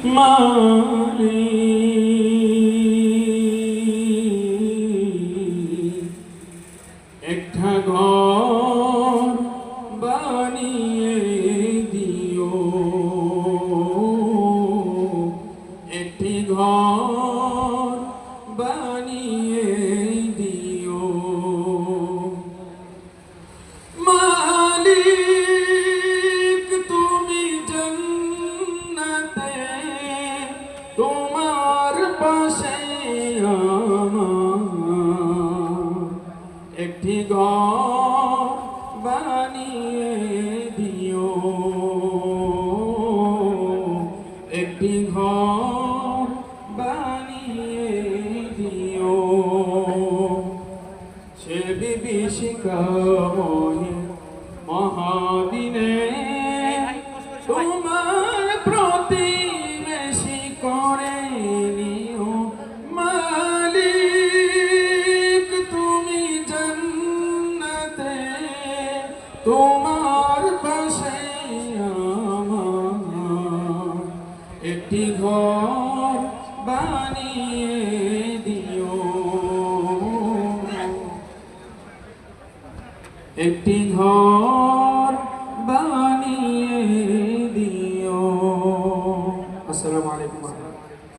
মালিক একটা ঘর বানিয়ে দিও, একটি ঘর বানিয়ে দিও। মালিক তুমি জান্নাতে তোমার পাশে আমার একটি ঘর বানিয়ে দিও, একটি ঘর বানিয়ে দিও। সে বিভীষিকাময় মহাদিনে তোমার প্রতিবেশী করে নিও। মালিক তুমি জান্নাতে তোমার পাশে আমার একটি ঘর বানিয়ে দিও, একটি ঘর বানিয়ে দিও। আসসালামু আলাইকুম।